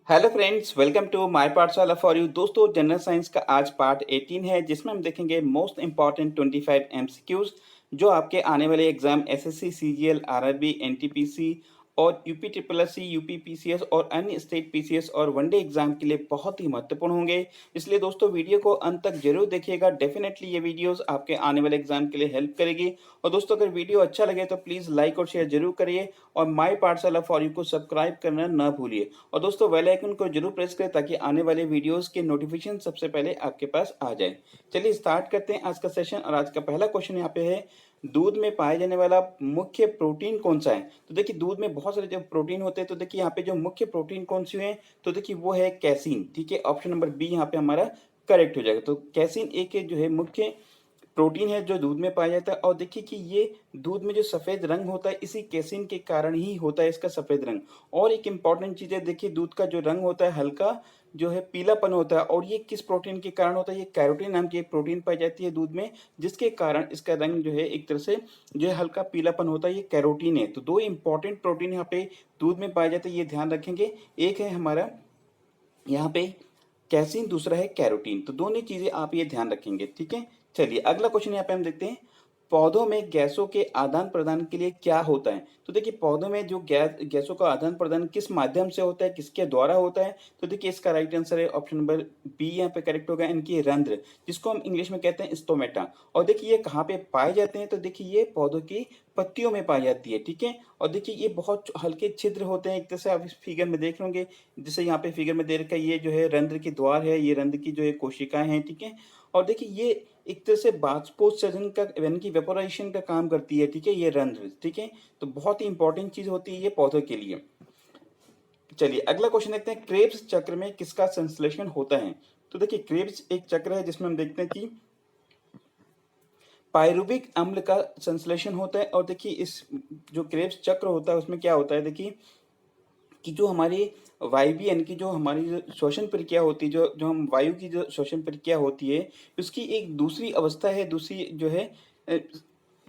Hello friends, welcome to my Pathshala for you. दोस्तों, general science का आज पार्ट 18 है जिसमें हम देखेंगे मोस्ट इंपॉर्टेंट 25 एमसीक्यूज जो आपके आने वाले exam SSC, CGL, RRB, NTPC और UP triple S C, UP PCS और अन्य स्टेट पीसीएस और वनडे एग्जाम के लिए बहुत ही महत्वपूर्ण होंगे। इसलिए दोस्तों, वीडियो को अंत तक जरूर देखिएगा। डेफिनेटली ये वीडियोस आपके आने वाले एग्जाम के लिए हेल्प करेगी। और दोस्तों, अगर वीडियो अच्छा लगे तो प्लीज़ लाइक और शेयर जरूर करिए और माय पाठशाला फॉर यू को सब्सक्राइब करना ना भूलिए। और दोस्तों, बेल आइकन को जरूर प्रेस करें ताकि आने वाले वीडियोस के नोटिफिकेशन सबसे पहले आपके पास आ जाए। चलिए स्टार्ट करते हैं आज का सेशन। और आज का पहला क्वेश्चन यहाँ पे है, दूध में पाया जाने वाला मुख्य प्रोटीन कौन सा है? तो देखिए, दूध में बहुत सारे जो प्रोटीन होते हैं, तो देखिए यहाँ पे जो मुख्य प्रोटीन कौन सी है, तो देखिए वो है कैसीन। ठीक है, ऑप्शन नंबर बी यहाँ पे हमारा करेक्ट हो जाएगा। तो कैसीन एक जो है मुख्य प्रोटीन है जो दूध में पाया जाता है। और देखिए कि ये दूध में जो सफेद रंग होता है, इसी केसिन के कारण ही होता है इसका सफेद रंग। और एक इंपॉर्टेंट चीज है, देखिए दूध का जो रंग होता है हल्का जो है पीलापन होता है। और ये किस प्रोटीन के कारण होता है? ये कैरोटीन नाम की एक प्रोटीन पाई जाती है दूध में, जिसके कारण इसका रंग जो है एक तरह से जो है हल्का पीलापन होता है। ये कैरोटीन है। तो दो इंपॉर्टेंट प्रोटीन यहाँ पे दूध में पाए जाते हैं, ये ध्यान रखेंगे। एक है हमारा यहाँ पे कैसीन, दूसरा है कैरोटीन। तो दोनों चीजें आप ये ध्यान रखेंगे। ठीक है, चलिए अगला क्वेश्चन यहाँ पे हम देखते हैं, पौधों में गैसों के आदान प्रदान के लिए क्या होता है? तो देखिए, पौधों में जो गैसों का आदान प्रदान किस माध्यम से होता है, किसके द्वारा होता है? तो देखिए, इसका राइट आंसर है ऑप्शन नंबर बी यहाँ पे करेक्ट होगा, इनकी रंध्र, जिसको हम इंग्लिश में कहते हैं स्टोमेटा। और देखिए ये कहाँ पे पाए जाते हैं? तो देखिए ये पौधों की पत्तियों में पाई जाती है। ठीक है, और देखिए ये बहुत हल्के छिद्र होते हैं, एक तरह से आप इस फिगर में देख लोगे, जैसे यहाँ पे फिगर में दे रखा है, ये जो है रंध्र के द्वार है, ये रंध्र की जो है कोशिकाएं हैं। ठीक है, और देखिए ये एक तरह से बाष्पोत्सर्जन का यानी कि वेपोराइजेशन का काम करती है। ठीक है, ये रंध्र। ठीक है, तो बहुत ही इंपॉर्टेंट चीज होती है ये पौधों के लिए। चलिए अगला क्वेश्चन देखते हैं, क्रेब्स चक्र में किसका संश्लेषण होता है? तो देखिए, क्रेब्स एक चक्र है जिसमें हम देखते हैं कि पायरुविक अम्ल का संश्लेषण होता है। और देखिए इस जो क्रेब्स चक्र होता है उसमें क्या होता है, देखिए कि जो हमारी वायवीय यानी कि जो हमारी जो श्वसन प्रक्रिया होती है, जो जो हम वायु की जो श्वसन प्रक्रिया होती है, उसकी एक दूसरी अवस्था है, दूसरी जो है अ,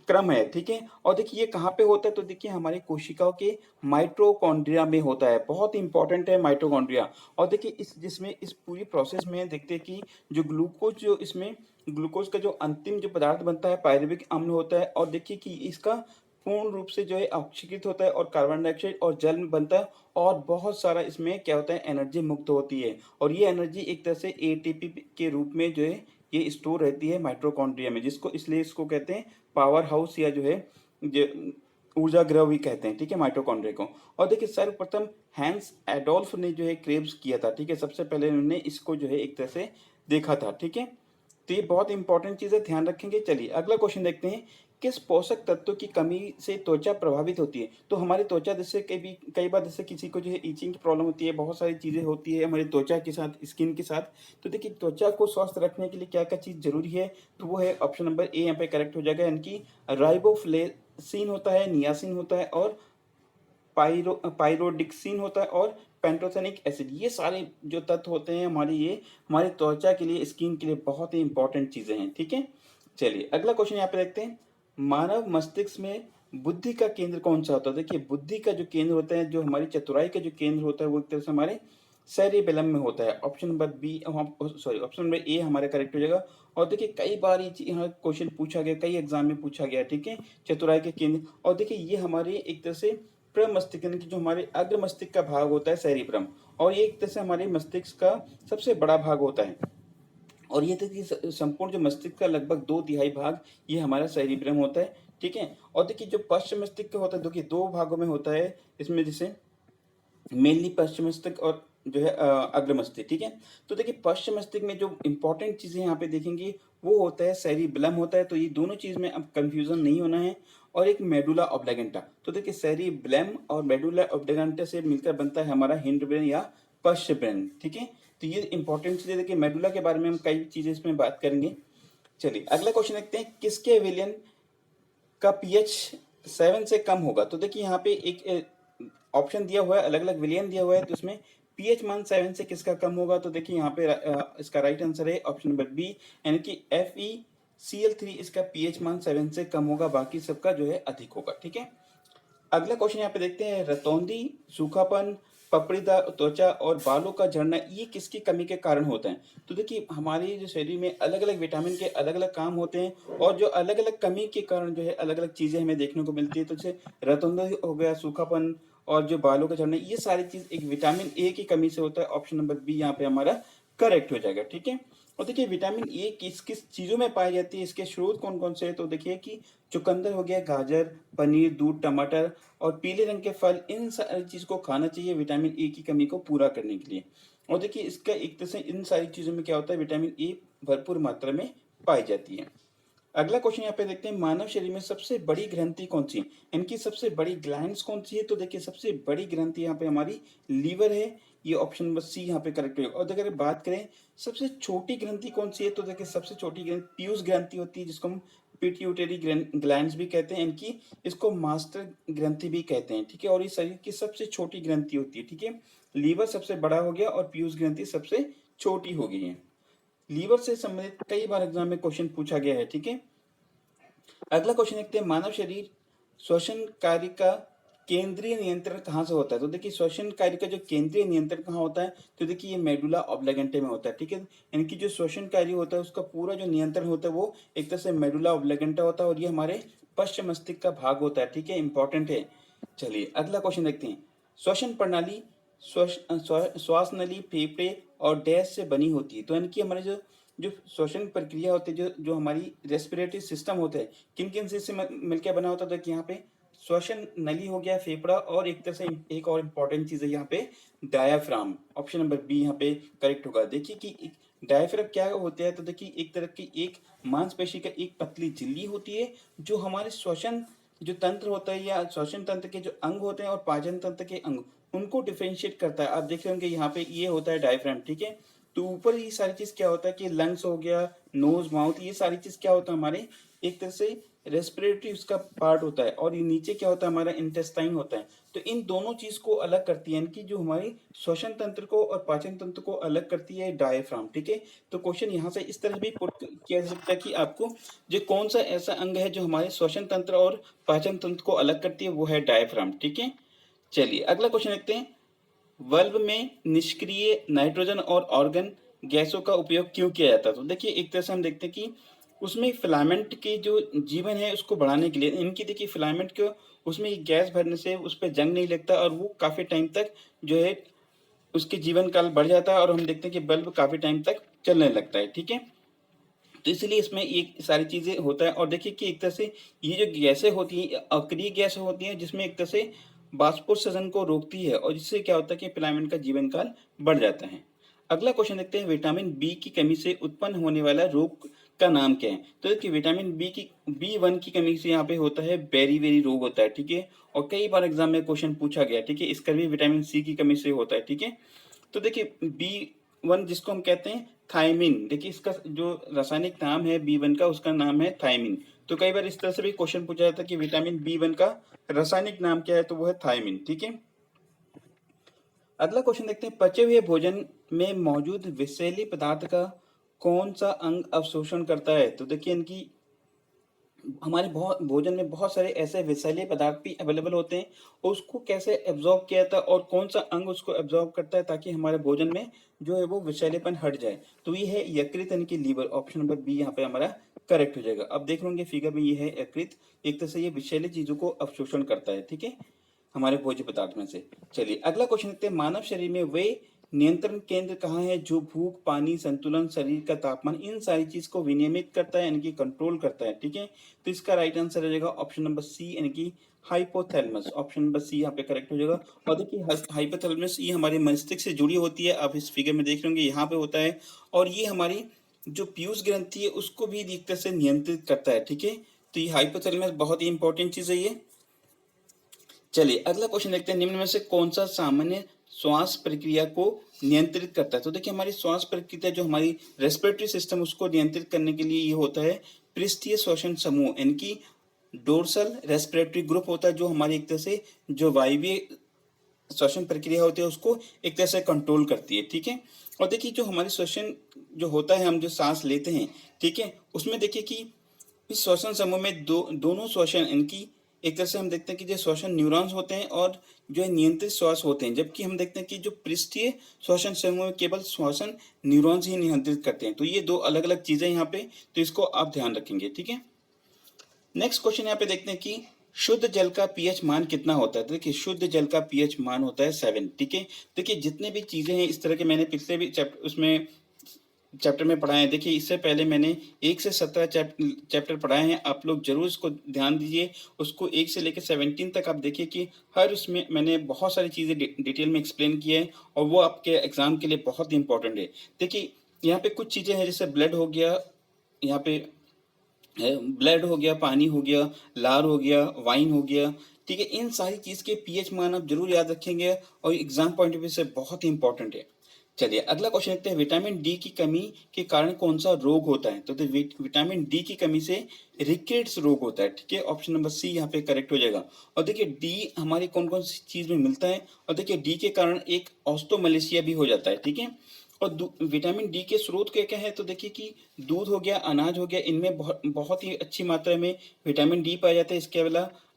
क्रम है। ठीक है, और देखिए ये कहाँ पे होता है? तो देखिए हमारी कोशिकाओं के माइटोकॉन्ड्रिया में होता है। बहुत इंपॉर्टेंट है माइटोकॉन्ड्रिया। और देखिए इस जिसमें इस पूरी प्रोसेस में देखते हैं कि जो ग्लूकोज जो इसमें ग्लूकोज का जो अंतिम जो पदार्थ बनता है पायरुविक अम्ल होता है। और देखिए कि इसका पूर्ण रूप से जो है ऑक्सीकृत होता है और कार्बन डाइऑक्साइड और जल बनता है। और बहुत सारा इसमें क्या होता है, एनर्जी मुक्त होती है। और ये एनर्जी एक तरह से एटीपी के रूप में जो है ये स्टोर रहती है माइटोकॉन्ड्रिया में, जिसको इसलिए इसको कहते हैं पावर हाउस या जो है ऊर्जा गृह भी कहते हैं। ठीक है, माइटोकॉन्ड्रिया को। और देखिए सर्वप्रथम हैंस एडोल्फ ने जो है क्रेब्स किया था। ठीक है, सबसे पहले उन्होंने इसको जो है एक तरह से देखा था। ठीक है, तो ये बहुत इंपॉर्टेंट चीज है, ध्यान रखेंगे। चलिए अगला क्वेश्चन देखते हैं, किस पोषक तत्व की कमी से त्वचा प्रभावित होती है? तो हमारी त्वचा जैसे कई बार जैसे किसी को जो है ईचिंग की प्रॉब्लम होती है, बहुत सारी चीजें होती है हमारी त्वचा के साथ, स्किन के साथ। तो देखिए त्वचा को स्वस्थ रखने के लिए क्या क्या चीज जरूरी है? तो वो है ऑप्शन नंबर ए यहाँ पे करेक्ट हो जाएगा, यानी कि राइबोफ्लेसिन होता है, नियासिन होता है और पाइरोडिक्सिन होता है और पेंटोथेनिक एसिड। ये सारे जो तत्व होते हैं हमारे, ये हमारी त्वचा के लिए, स्किन के लिए बहुत ही इंपॉर्टेंट चीजें हैं। ठीक है, चलिए अगला क्वेश्चन यहाँ पे देखते हैं, मानव मस्तिष्क में बुद्धि का केंद्र कौन सा होता है? देखिए बुद्धि का जो केंद्र होता है, जो हमारी चतुराई का जो केंद्र होता है, वो एक तरह से हमारे सेरिबेलम में होता है। Option number B, sorry option number A हमारा करेक्ट हो जाएगा। और देखिए कई बार ये यहाँ क्वेश्चन पूछा गया, कई एग्जाम में पूछा गया। ठीक है, चतुराई के केंद्र। और देखिए ये हमारे एक तरह से प्रमस्तिष्क यानी कि जो हमारे अग्र मस्तिष्क का भाग होता है सेरिब्रम, और ये एक तरह से हमारे मस्तिष्क का सबसे बड़ा भाग होता है। और ये देखिए संपूर्ण जो मस्तिष्क का लगभग 2/3 भाग ये हमारा सेरिब्रम होता है। ठीक है, और देखिए जो पश्चिम मस्तिष्क होता है, देखिए दो भागों में होता है इसमें, जैसे मेनली पश्चिम मस्तिष्क और जो है अग्र मस्तिष्क। ठीक है, तो देखिए पश्चिम मस्तिष्क में जो इंपॉर्टेंट चीजें यहाँ पे देखेंगे वो होता है सेरिबेलम होता है। तो ये दोनों चीज में अब कंफ्यूजन नहीं होना है। और एक मेडुला ऑब्लिगेंटा। तो देखिए सेरिबेलम और मेडुला ऑब्लिगेंटा से मिलकर बनता है हमारा हिंड ब्रेन या पश्च ब्रेन। ठीक है, तो ये इंपॉर्टेंट चीजें। देखिए मेडुला के बारे में हम कई चीजें इसमें बात करेंगे। चलिए अगला क्वेश्चन देखते हैं, किसके विलियन का पीएच 7 से कम होगा? तो देखिए यहाँ पे एक ऑप्शन दिया हुआ है, अलग अलग विलियन दिया हुआ है, तो इसमें पीएच मान 7 से किसका कम होगा? तो देखिए यहाँ पे इसका राइट आंसर है ऑप्शन नंबर बी, यानी कि FeCl3 इसका पीएच मान 7 से कम होगा, बाकी सबका जो है अधिक होगा। ठीक है, अगला क्वेश्चन यहाँ पे देखते हैं, रतौंधी, सूखापन, पपड़ीदार त्वचा और बालों का झड़ना ये किसकी कमी के कारण होता है? तो देखिए हमारे जो शरीर में अलग-अलग विटामिन के अलग-अलग काम होते हैं और जो अलग-अलग कमी के कारण जो है अलग-अलग चीज़ें हमें देखने को मिलती है। तो जैसे रतौंधा हो गया, सूखापन और जो बालों का झड़ना, ये सारी चीज़ एक विटामिन ए की कमी से होता है। ऑप्शन नंबर बी यहाँ पे हमारा करेक्ट हो जाएगा, ठीक है? और देखिए विटामिन ए किस-किस चीज़ों में पाई जाती है, इसके स्रोत कौन-कौन से हैं? तो देखिए कि चुकंदर हो गया, गाजर, पनीर, दूध, टमाटर और पीले रंग के फल, इन सारी चीज़ को खाना चाहिए विटामिन ए की कमी को पूरा करने के लिए। और देखिए इसका एक तरह से इन सारी चीज़ों में क्या होता है, विटामिन ए भरपूर मात्रा में पाई जाती है। अगला क्वेश्चन यहाँ पे देखते हैं, मानव शरीर में सबसे बड़ी ग्रंथि कौन सी है? इनकी सबसे बड़ी ग्लैंड्स कौन सी है? तो देखिए सबसे बड़ी ग्रंथि यहाँ पे हमारी लीवर है। ये ऑप्शन नंबर सी यहाँ पे करेक्ट होगा। और अगर बात करें सबसे छोटी ग्रंथि कौन सी है, तो देखिए सबसे छोटी ग्रंथि पीयूष ग्रंथि होती है, जिसको हम पिट्यूटरी ग्लैंड्स भी कहते हैं। इनकी इसको मास्टर ग्रंथि भी कहते हैं, ठीक है? और ये शरीर की सबसे छोटी ग्रंथि होती है, ठीक है? लीवर सबसे बड़ा हो गया और पीयूष ग्रंथि सबसे छोटी हो गई है। लीवर से संबंधित कई बार एग्जाम में क्वेश्चन पूछा गया है, ठीक है? अगला क्वेश्चन देखते हैं, मानव शरीर श्वसन कार्य का केंद्रीय नियंत्रण कहाँ से होता है? तो देखिए श्वसन कार्य का जो केंद्रीय नियंत्रण कहाँ होता है, तो देखिए ये मेडुला ऑब्लिगेंटे में होता है, ठीक है? इनकी जो श्वसन कार्य होता है उसका पूरा जो नियंत्रण होता है वो एक तरह से मेडुला ऑब्लिगेंटा होता है और ये हमारे पश्च मस्तिष्क का भाग होता है, ठीक है? इंपॉर्टेंट है। चलिए अगला क्वेश्चन देखते हैं, श्वसन प्रणाली श्वास नली, फेफड़े और डैश से बनी होती है। तो इनकी हमारे जो जो श्वसन प्रक्रिया होती है, जो जो हमारी रेस्पिरेटरी सिस्टम होता है, किन किन से मिलकर बना होता है? तो यहाँ पे श्वसन नली हो गया, फेफड़ा और एक तरह से एक और इम्पोर्टेंट चीज है यहाँ पे डायाफ्राम। ऑप्शन नंबर बी यहाँ पे करेक्ट होगा। देखिए कि डायाफ्राम क्या होता है, तो देखिए एक तरह की एक मांसपेशी का एक पतली झिल्ली होती है जो हमारे श्वसन जो तंत्र होता है या श्वसन तंत्र के जो अंग होते हैं और पाचन तंत्र के अंग, उनको डिफरेंशिएट करता है। आप देख रहे होंगे यहाँ पे ये होता है डायफ्राम, ठीक है? तो ऊपर ये सारी चीज क्या होता है कि लंग्स हो गया, नोज, माउथ, ये सारी चीज क्या होता है हमारे एक तरह से रेस्पिरेटरी उसका पार्ट होता है और ये नीचे क्या होता है हमारा इंटेस्टाइन होता है। तो इन दोनों चीज को अलग करती है, इनकी जो हमारी श्वसन तंत्र को और पाचन तंत्र को अलग करती है डायफ्राम, ठीक है? तो क्वेश्चन यहाँ से इस तरह भी पुट किया जा सकता है कि आपको जो कौन सा ऐसा अंग है जो हमारे श्वसन तंत्र और पाचन तंत्र को अलग करती है, वो है डायफ्राम, ठीक है? चलिए अगला क्वेश्चन देखते हैं, बल्ब में निष्क्रिय नाइट्रोजन और ऑर्गन गैसों का उपयोग क्यों किया जाता है? तो देखिए एक तरह से हम देखते हैं कि उसमें फिलामेंट के जो जीवन है उसको बढ़ाने के लिए इनकी देखिए फिलामेंट को उसमें गैस भरने से उस पर जंग नहीं लगता और वो काफ़ी टाइम तक जो है उसके जीवन काल बढ़ जाता है और हम देखते हैं कि बल्ब काफ़ी टाइम तक चलने लगता है, ठीक है? तो इसलिए इसमें ये सारी चीज़ें होता है। और देखिए कि एक तरह से ये जो गैसें होती हैं अक्रिय गैसें होती हैं जिसमें एक तरह से वाष्पोत्सर्जन को रोकती है और जिससे क्या होता है कि फिलामेंट का जीवन काल बढ़ जाता है। अगला क्वेश्चन देखते हैं, विटामिन बी की कमी से उत्पन्न होने वाला रोग का नाम क्या है? तो देखिए विटामिन बी वन की कमी से यहाँ पे होता है बेरी रोग होता है, ठीक है? और कई बार एग्जाम में क्वेश्चन पूछा गया, ठीक है? इसका भी विटामिन सी की कमी से होता है, ठीक है? तो देखिए बी वन जिसको हम कहते हैं थायमिन, देखिए इसका जो रासायनिक नाम है बी वन का, उसका नाम है थायमिन। तो कई बार इस तरह से भी क्वेश्चन पूछा जाता है कि विटामिन बी वन का रासायनिक नाम क्या है, तो वो है थायमिन, ठीक है? अगला क्वेश्चन देखते हैं, पचे हुए भोजन में मौजूद विषैले पदार्थ का कौन सा अंग अवशोषण करता है? तो देखिए इनकी हमारे बहुत भोजन में बहुत सारे ऐसे विषैले पदार्थ भी अवेलेबल होते हैं और उसको कैसे एब्जॉर्ब किया जाता है और कौन सा अंग उसको एब्जॉर्ब करता है ताकि हमारे भोजन में जो है वो विषैलेपन हट जाए, तो ये है यकृत यानी कि लीवर। ऑप्शन नंबर बी यहाँ पे हमारा करेक्ट हो जाएगा। अब देख लेंगे फिगर में ये है यकृत, एक तरह से ये विषैले चीजों को अवशोषण करता है, ठीक है, हमारे भोज्य पदार्थ में से। चलिए अगला क्वेश्चन देखते हैं, मानव शरीर में वे नियंत्रण केंद्र कहाँ है जो भूख, पानी संतुलन, शरीर का तापमान, इन सारी चीज को विनियमित करता है यानी कि कंट्रोल करता है, ठीक है? तो इसका राइट आंसर हो जाएगा ऑप्शन नंबर सी यानी कि हाइपोथैलेमस। ऑप्शन नंबर सी यहाँ पे करेक्ट हो जाएगा। और देखिए हाइपोथैलेमस ये हमारे मस्तिष्क से जुड़ी होती है, आप इस फिगर में देख रहे होंगे यहाँ पे होता है और ये हमारी जो पीयूष ग्रंथि है उसको भी एक तरह से नियंत्रित करता है, ठीक है? तो ये हाइपोथैलेमस बहुत ही इंपॉर्टेंट चीज है ये। चलिए अगला क्वेश्चन देखते हैं, निम्न में से कौन सा सामान्य श्वास प्रक्रिया को नियंत्रित करता है? तो देखिए हमारी श्वास प्रक्रिया जो हमारी रेस्पिरेटरी सिस्टम उसको नियंत्रित करने के लिए ये होता है पृष्ठीय श्वसन समूह, इनकी डोर्सल रेस्पिरेटरी ग्रुप होता है जो हमारी एक तरह से जो वायवीय श्वसन प्रक्रिया होती है उसको एक तरह से कंट्रोल करती है, ठीक है? और देखिए जो हमारी श्वसन जो होता है, हम जो सांस लेते हैं, ठीक है, उसमें देखिए कि इस श्वसन समूह में दोनों श्वसन इनकी एक तरह से हम देखते हैं कि जो श्वसन न्यूरॉन्स होते हैं और जो है नियंत्रित श्वास होते हैं, जबकि हम देखते हैं कि जो पृष्ठीय श्वसन समूह में केवल श्वसन न्यूरॉन्स ही नियंत्रित करते हैं। तो ये दो अलग अलग चीजें यहाँ पे, तो इसको आप ध्यान रखेंगे, ठीक है। नेक्स्ट क्वेश्चन यहाँ पे देखते हैं कि शुद्ध जल का पीएच मान कितना होता है। तो देखिए शुद्ध जल का पीएच मान होता है 7, ठीक है। देखिए जितने भी चीजें हैं इस तरह के मैंने पिछले भी चैप्टर में पढ़ाए हैं। देखिए इससे पहले मैंने 1 से 17 चैप्टर पढ़ाए हैं, आप लोग जरूर इसको ध्यान दीजिए। उसको 1 से लेकर 17 तक आप देखिए कि हर उसमें मैंने बहुत सारी चीज़ें डिटेल में एक्सप्लेन की है और वो आपके एग्जाम के लिए बहुत ही इंपॉर्टेंट है। देखिए यहाँ पे कुछ चीज़ें हैं, जैसे ब्लड हो गया, यहाँ पे ब्लड हो गया, पानी हो गया, लार हो गया, वाइन हो गया, ठीक है। इन सारी चीज़ के पीएच मान आप जरूर याद रखेंगे और एग्जाम पॉइंट ऑफ व्यू से बहुत ही इंपॉर्टेंट है। चलिए अगला क्वेश्चन देखते हैं, विटामिन डी की कमी के कारण कौन सा रोग होता है। तो विटामिन डी की कमी से रिकेट्स रोग होता है, ठीक है। ऑप्शन नंबर सी यहाँ पे करेक्ट हो जाएगा। और देखिए डी हमारी कौन कौन सी चीज में मिलता है, और देखिए डी के कारण एक ऑस्टोमलेशिया भी हो जाता है, ठीक है। और विटामिन डी के स्रोत क्या क्या है, तो देखिए कि दूध हो गया, अनाज हो गया, इनमें बहुत बहुत ही अच्छी मात्रा में विटामिन डी पाया जाता है। इसके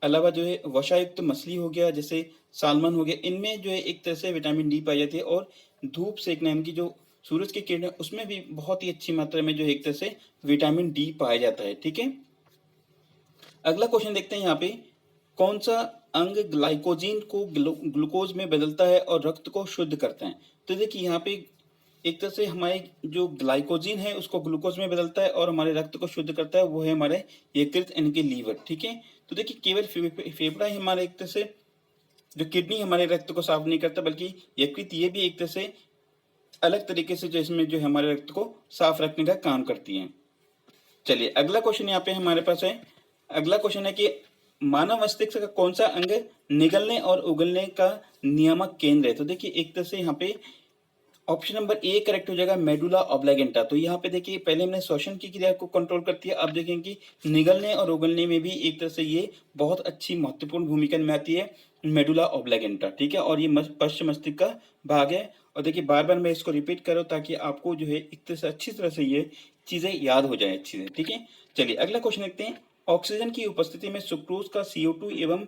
अलावा जो है वसायुक्त मछली हो गया, जैसे सालमन हो गया, इनमें जो है एक तरह से विटामिन डी पाई जाती है। और धूप सेकना यानी कि जो सूरज की किरण है उसमें भी बहुत ही अच्छी मात्रा में जो है एक तरह से विटामिन डी पाया जाता है, ठीक है। अगला क्वेश्चन देखते हैं यहाँ पे, कौन सा अंग ग्लाइकोजीन को ग्लूकोज में बदलता है और रक्त को शुद्ध करता है। तो देखिए यहाँ पे एक तरह से हमारे जो ग्लाइकोजीन है उसको ग्लूकोज में बदलता है और हमारे रक्त को शुद्ध करता है, वो है हमारे यकृत यानी कि लीवर, ठीक है। तो देखिए केवल फेफड़ा ही हमारे एक तरह से, जो किडनी हमारे रक्त को साफ नहीं करता, बल्कि यकृत ये भी एक तरह से अलग तरीके से जो इसमें जो है हमारे रक्त को साफ रखने का काम करती है। चलिए अगला क्वेश्चन यहाँ पे हमारे पास है। अगला क्वेश्चन है कि मानव मस्तिष्क का कौन सा अंग निगलने और उगलने का नियामक केंद्र है। तो देखिए एक तरह से यहाँ पे ऑप्शन नंबर ए करेक्ट हो जाएगा, मेडुला ऑब्लिगेंटा। तो यहाँ पे देखिए पहले हमने श्वसन की क्रिया को कंट्रोल करती है, अब देखेंगे कि निगलने और उगलने में भी एक तरह से ये बहुत अच्छी महत्वपूर्ण भूमिका निभाती है, मेडुला ऑब्लिगेंटा, ठीक है। और ये पश्च मस्तिष्क का भाग है। और देखिए बार बार मैं इसको रिपीट करूँ ताकि आपको जो है एक तरह से अच्छी तरह से ये चीजें याद हो जाए अच्छी से, ठीक है। चलिए अगला क्वेश्चन देखते हैं, ऑक्सीजन की उपस्थिति में सुक्रोज का CO2 एवं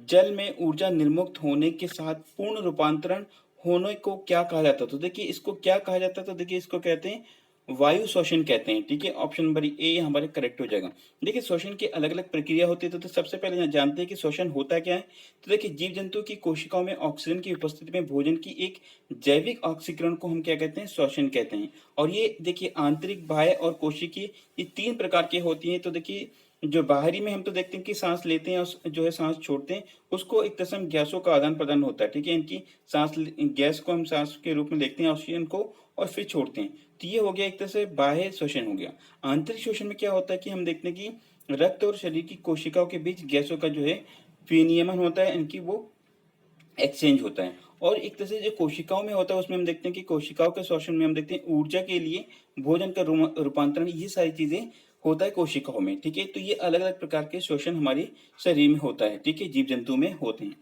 जल में ऊर्जा निर्मुक्त होने के साथ पूर्ण रूपांतरण होने को क्या कहा जाता है। तो देखिए इसको क्या कहा जाता है, तो देखिए इसको कहते हैं वायु श्वसन कहते हैं, ठीक है। ऑप्शन नंबर ए हमारे करेक्ट हो जाएगा। देखिए श्वसन की अलग अलग प्रक्रिया होती है, तो सबसे पहले जानते हैं कि श्वसन होता क्या है। तो देखिए जीव जंतु की कोशिकाओं में ऑक्सीजन की उपस्थिति में भोजन की एक जैविक ऑक्सीकरण को हम क्या कहते हैं, श्वसन कहते हैं। और ये देखिए आंतरिक, बाह्य और कोशिकीय, ये 3 प्रकार की होती है। तो देखिए जो बाहरी में हम तो देखते हैं कि सांस लेते हैं और जो है सांस छोड़ते हैं, उसको एक तरह से हम गैसों का आदान प्रदान होता है, ठीक है। इनकी गैस को हम सांस के रूप में लेते हैं, ऑक्सीजन को, और फिर छोड़ते हैं। तो ये हो गया एक तरह से बाह्य श्वसन हो गया। आंतरिक श्वसन में क्या होता है कि हम देखते हैं कि रक्त और शरीर की कोशिकाओं के बीच गैसों का जो है विनियमन होता है, इनकी वो एक्सचेंज होता है। और एक तरह से जो कोशिकाओं में होता है उसमें हम देखते हैं कि कोशिकाओं के श्वसन में हम देखते हैं ऊर्जा के लिए भोजन का रूपांतरण, ये सारी चीजें होता है कोशिकाओं में, ठीक है। तो ये अलग अलग प्रकार के श्वसन हमारे शरीर में होता है, ठीक है, जीव जंतु में होते हैं।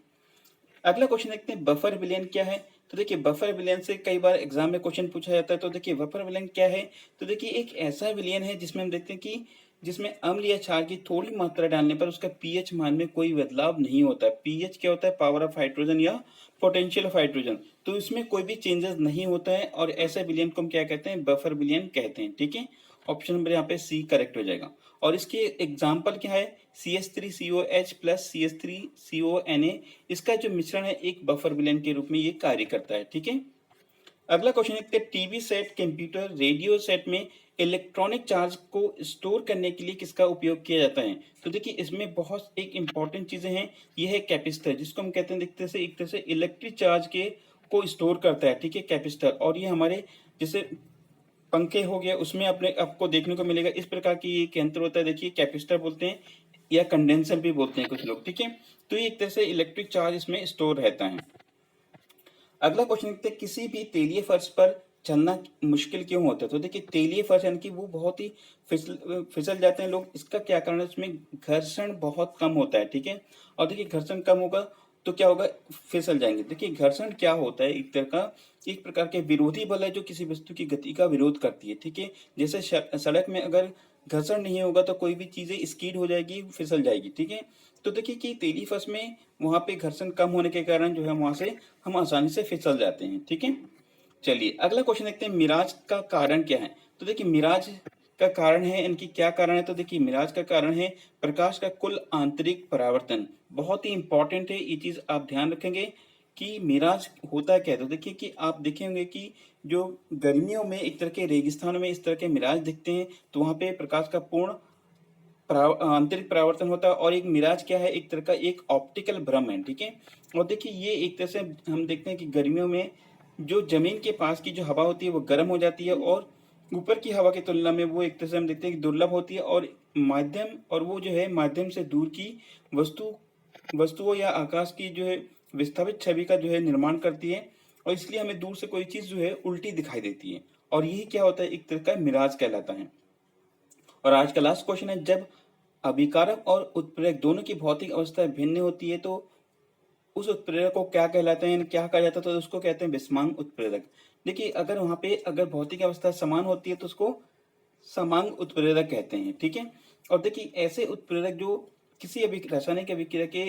अगला क्वेश्चन देखते हैं, बफर विलयन क्या है। तो देखिए बफर विलयन से कई बार एग्जाम में क्वेश्चन पूछा जाता है। तो देखिए बफर विलयन क्या है, तो देखिए एक ऐसा विलयन है जिसमें हम देखते हैं कि जिसमें अम्ल या क्षार की थोड़ी मात्रा डालने पर उसका पीएच मान में कोई बदलाव नहीं होता है। पीएच क्या होता है, पावर ऑफ हाइड्रोजन या पोटेंशियल ऑफ हाइड्रोजन, तो इसमें कोई भी चेंजेस नहीं होता है। और ऐसे विलयन को हम क्या कहते हैं, बफर विलयन कहते हैं, ठीक है। ऑप्शन नंबर यहाँ पे सी करेक्ट हो जाएगा। और इसके एग्जाम्पल क्या है, CH3COH प्लस CH3CONA, इसका जो मिश्रण है एक बफर विलयन के रूप में ये कार्य करता है, ठीक है। अगला क्वेश्चन देखते हैं, TV set, computer, radio set में इलेक्ट्रॉनिक चार्ज को स्टोर करने के लिए किसका उपयोग किया जाता है। तो देखिए इसमें बहुत एक इंपॉर्टेंट चीजें हैं। ये है कैपेसिटर, जिसको हम कहते हैं देखते से एक तरह से इलेक्ट्रिक चार्ज के को स्टोर करता है, ठीक है, कैपेसिटर। और ये हमारे जैसे पंखे हो गए उसमें अपने आपको देखने को मिलेगा इस प्रकार की एक यंत्र होता है, देखिए कैपेसिटर बोलते हैं या कंडेंसर भी बोलते हैं कुछ लोग, ठीक है। तो ये एक तरह से इलेक्ट्रिक चार्ज इसमें स्टोर रहता है। अगला क्वेश्चन देखते हैं, किसी भी तेलीय फर्श पर चलना मुश्किल क्यों होता है। तो देखिए तेलीय फर्श यानी कि वो बहुत ही फिसल जाते हैं लोग, इसका क्या कारण है, उसमें घर्षण बहुत कम होता है, ठीक है। और देखिए घर्षण कम होगा तो क्या होगा, फिसल जाएंगे। देखिए घर्षण क्या होता है, एक प्रकार के विरोधी बल है जो किसी वस्तु की गति का विरोध करती है, ठीक है। जैसे सड़क में अगर घर्षण नहीं होगा तो कोई भी चीज़ें स्किड हो जाएगी, फिसल जाएगी, ठीक है। तो देखिए कि तेली फर्श में वहाँ पे घर्षण कम होने के कारण जो है वहाँ से हम आसानी से फिसल जाते हैं, ठीक है। चलिए अगला क्वेश्चन देखते हैं, मिराज का कारण क्या है। तो देखिए मिराज का कारण है, इनकी क्या कारण है, तो देखिए मिराज का कारण है प्रकाश का कुल आंतरिक परावर्तन। बहुत ही इंपॉर्टेंट है ये चीज, आप ध्यान रखेंगे कि मिराज होता क्या है। तो देखिए कि आप देखेंगे कि जो गर्मियों में एक तरह के रेगिस्तान में इस तरह के मिराज दिखते हैं, तो वहां पे प्रकाश का पूर्ण आंतरिक परावर्तन होता है। और एक मिराज क्या है, एक तरह का एक ऑप्टिकल भ्रम है, ठीक है। और देखिए ये एक तरह से हम देखते हैं कि गर्मियों में जो जमीन के पास की जो हवा होती है वो गर्म हो जाती है, और ऊपर की हवा की तुलना में वो एक तरह से हम देखते हैं कि दुर्लभ होती है, और माध्यम और वो जो है माध्यम से दूर की वस्तु वस्तुओं या आकाश की जो है विस्थापित छवि का जो है निर्माण करती है, और इसलिए हमें दूर से कोई चीज जो है उल्टी दिखाई देती है। और यही क्या होता है, एक तरह का मिराज कहलाता है। और आज का लास्ट क्वेश्चन है, जब अभिकारक और उत्प्रेरक दोनों की भौतिक अवस्था भिन्न होती है तो उस उत्प्रेरक को क्या कहलाते हैं, क्या कहा जाता है, तो उसको कहते हैं विषमांग उत्प्रेरक। देखिए अगर वहां पे अगर भौतिक अवस्था समान होती है तो उसको समांग उत्प्रेरक कहते हैं, ठीक है। और देखिए ऐसे उत्प्रेरक जो किसी रासायनिक अभिक्रिया के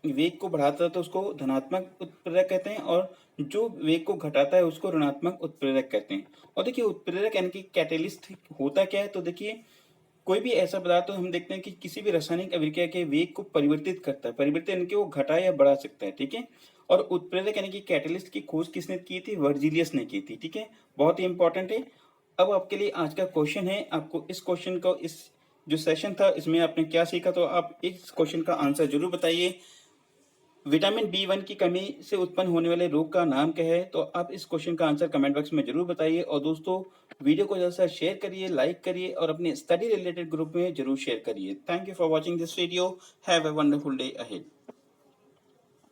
वेग को बढ़ाता है तो उसको धनात्मक उत्प्रेरक कहते हैं, और जो वेग को घटाता है उसको ऋणात्मक उत्प्रेरक कहते हैं। और देखिए उत्प्रेरक यानी कि कैटेलिस्ट होता क्या है, तो देखिए कोई भी ऐसा पदार्थ तो हम देखते हैं कि किसी भी रासायनिक अभिक्रिया के वेग को परिवर्तित करता है, परिवर्तित यानी कि वो घटा या बढ़ा सकता है, ठीक है। और उत्प्रेरक यानी कि कैटलिस्ट की खोज किसने की थी, वर्जिलियस ने की थी, ठीक है। बहुत ही इंपॉर्टेंट है। अब आपके लिए आज का क्वेश्चन है, आपको इस क्वेश्चन को, इस जो सेशन था इसमें आपने क्या सीखा, तो आप इस क्वेश्चन का आंसर जरूर बताइए। विटामिन बी 1 की कमी से उत्पन्न होने वाले रोग का नाम क्या है, तो आप इस क्वेश्चन का आंसर कमेंट बॉक्स में जरूर बताइए। और दोस्तों वीडियो को ज़्यादा से शेयर करिए, लाइक करिए, और अपने स्टडी रिलेटेड ग्रुप में जरूर शेयर करिए। Thank you for watching this video. Have a wonderful day ahead.